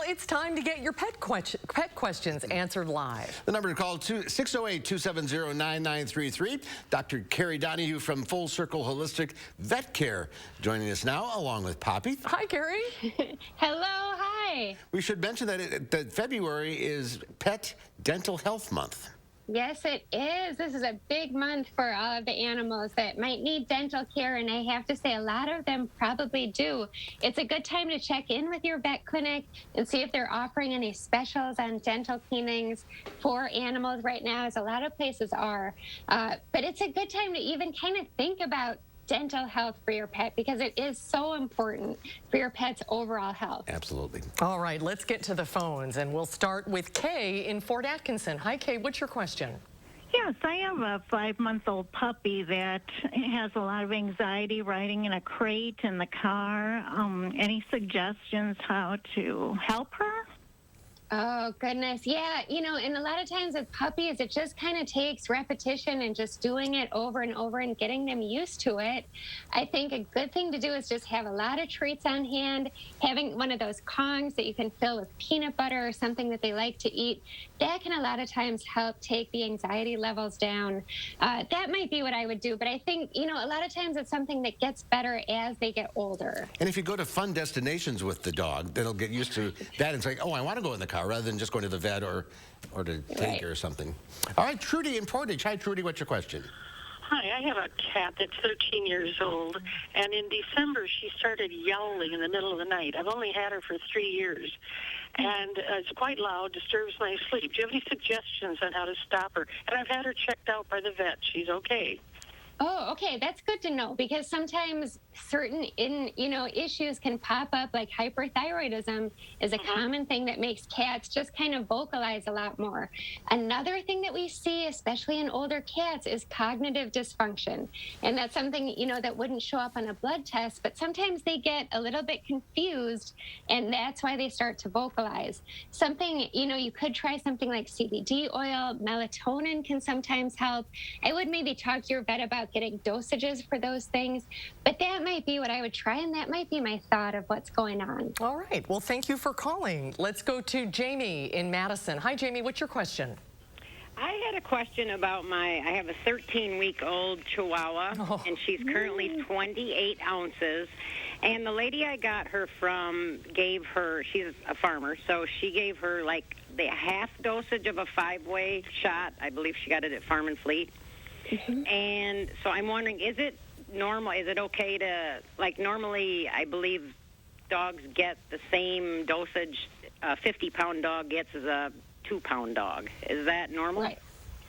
it's time to get your pet questions answered live. The number to call 608-270-9933. Dr. Carrie Donahue from Full Circle Holistic Vet Care joining us now, along with Poppy. Hi, Carrie. Hello, hi. We should mention that February is Pet Dental Health Month. Yes, it is. This is a big month for all of the animals that might need dental care, and I have to say a lot of them probably do. It's a good time to check in with your vet clinic and see if they're offering any specials on dental cleanings for animals right now, as a lot of places are. But it's a good time to even kind of think about dental health for your pet, because it is so important for your pet's overall health. Absolutely. All right, let's get to the phones, and we'll start with Kay in Fort Atkinson. Hi, Kay. What's your question? Yes, I have a 5-month-old puppy that has a lot of anxiety riding in a crate in the car. Any suggestions how to help her? Oh, goodness. Yeah, and a lot of times with puppies, it just kind of takes repetition and just doing it over and over and getting them used to it. I think a good thing to do is just have a lot of treats on hand, having one of those Kongs that you can fill with peanut butter or something that they like to eat. That can a lot of times help take the anxiety levels down. That might be what I would do, but I think, a lot of times it's something that gets better as they get older. And if you go to fun destinations with the dog, they'll get used to that and say, oh, I want to go in the car, rather than just going to the vet or to take her or something. All right, Trudy in Portage. Hi, Trudy. What's your question? Hi, I have a cat that's 13 years old, and in December she started yowling in the middle of the night. I've only had her for 3 years, and it's quite loud, disturbs my sleep. Do you have any suggestions on how to stop her? And I've had her checked out by the vet. She's okay. Oh, okay. That's good to know, because sometimes certain issues can pop up, like hyperthyroidism is a common thing that makes cats just kind of vocalize a lot more. Another thing that we see, especially in older cats, is cognitive dysfunction. And that's something, that wouldn't show up on a blood test, but sometimes they get a little bit confused, and that's why they start to vocalize. Something, you could try something like CBD oil. Melatonin can sometimes help. I would maybe talk to your vet about getting dosages for those things, but that might be what I would try, and that might be my thought of what's going on. All right. Well, thank you for calling. Let's go to Jamie in Madison. Hi, Jamie. What's your question? I had a question about I have a 13-week-old Chihuahua, and she's currently 28 ounces. And the lady I got her from gave her, she's a farmer, so she gave her like the half dosage of a 5-way shot. I believe she got it at Farm and Fleet. And so I'm wondering, is it normal? Is it okay to, normally I believe dogs get the same dosage a 50-pound dog gets as a 2-pound dog. Is that normal? Right.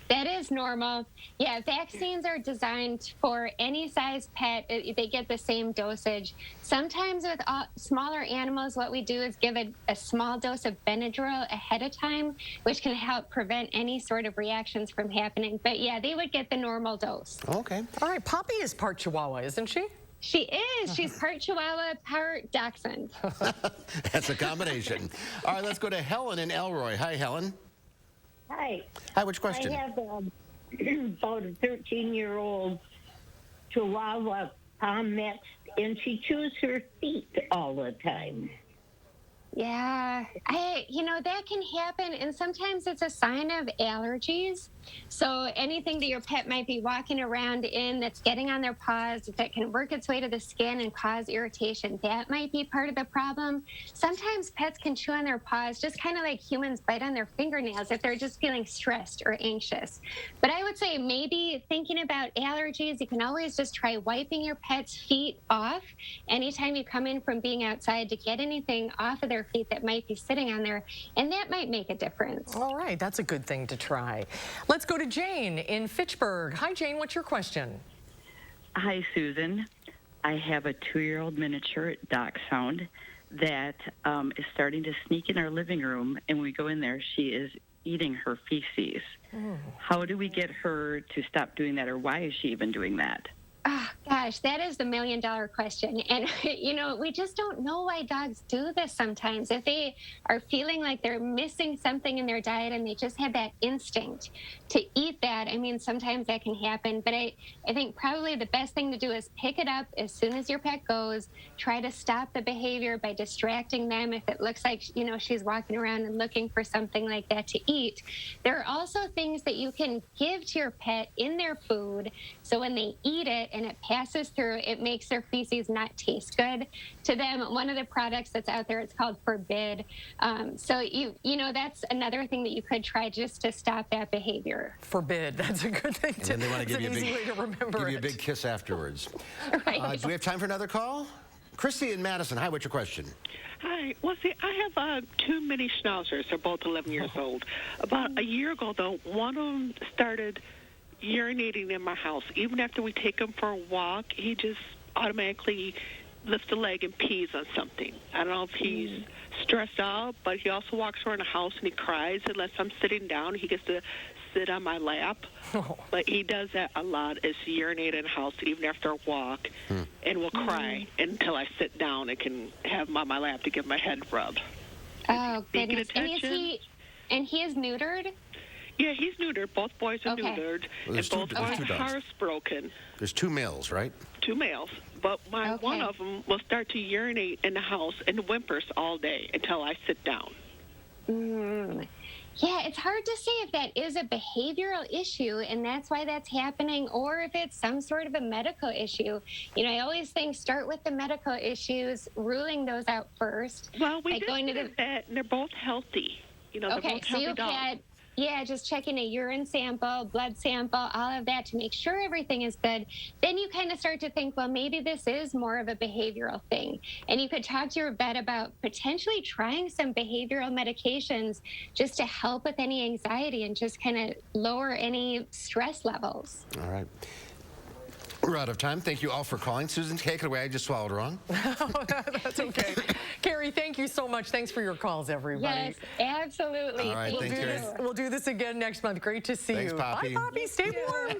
That is normal. Yeah, vaccines are designed for any size pet. They get the same dosage. Sometimes with smaller animals, what we do is give a small dose of Benadryl ahead of time, which can help prevent any sort of reactions from happening. But yeah, they would get the normal dose. Okay. All right, Poppy is part Chihuahua, isn't she? She is. She's part Chihuahua, part Dachshund. That's a combination. All right, let's go to Helen in Elroy. Hi, Helen. Hi. Hi, which question? I have about a 13-year-old Chihuahua mixed, and she chews her feet all the time. Yeah, that can happen, and sometimes it's a sign of allergies. So anything that your pet might be walking around in that's getting on their paws, that can work its way to the skin and cause irritation, that might be part of the problem. Sometimes pets can chew on their paws just kind of like humans bite on their fingernails if they're just feeling stressed or anxious. But I would say maybe thinking about allergies, you can always just try wiping your pet's feet off anytime you come in from being outside to get anything off of their feet that might be sitting on there, and that might make a difference. All right, that's a good thing to try. Let's go to Jane in Fitchburg. Hi, Jane. What's your question? Hi, Susan. I have a 2-year-old miniature dachshund that is starting to sneak in our living room, and when we go in there, she is eating her feces. How do we get her to stop doing that, or why is she even doing that? Oh, gosh. gosh, that is the million-dollar question. And, you know, we just don't know why dogs do this sometimes. If they are feeling like they're missing something in their diet and they just have that instinct to eat that, I mean, sometimes that can happen. But I think probably the best thing to do is pick it up as soon as your pet goes. Try to stop the behavior by distracting them if it looks like, you know, she's walking around and looking for something like that to eat. There are also things that you can give to your pet in their food, so when they eat it and it passes through, it makes their feces not taste good to them. One of the products that's out there, it's called Forbid. So you know, that's another thing that you could try just to stop that behavior. Forbid. That's a good thing to. And they want to give you easy way to remember give you a big kiss afterwards. Right. Do we have time for another call? Christy in Madison. Hi. What's your question? Hi. Well, see, I have 2 mini Schnauzers. They're both 11 years old. About a year ago, though, one of them started urinating in my house. Even after we take him for a walk, he just automatically lifts a leg and pees on something. I don't know if he's stressed out, but he also walks around the house and he cries unless I'm sitting down. He gets to sit on my lap. But he does that a lot, is urinate in the house even after a walk, and will cry until I sit down and can have him on my lap to give my head rub. Oh, goodness. And he is neutered? Yeah, he's neutered. Both boys are neutered. Well, and both there's two are dogs. hearts broken. There's 2 males, right? 2 males. But one of them will start to urinate in the house and whimpers all day until I sit down. Yeah, it's hard to say if that is a behavioral issue and that's why that's happening, or if it's some sort of a medical issue. You know, I always think start with the medical issues, ruling those out first. Well, we did that, and they're both healthy. You know, they're both healthy dogs. Yeah, just checking a urine sample, blood sample, all of that to make sure everything is good. Then you kind of start to think, well, maybe this is more of a behavioral thing. And you could talk to your vet about potentially trying some behavioral medications just to help with any anxiety and just kind of lower any stress levels. All right. We're out of time. Thank you all for calling. Susan, take it away. I just swallowed wrong. That's okay. Carrie, thank you so much. Thanks for your calls, everybody. Yes, absolutely. All right, thanks, Carrie. We'll do this again next month. Great to see Thanks, you. Poppy. Bye, Poppy. Stay warm.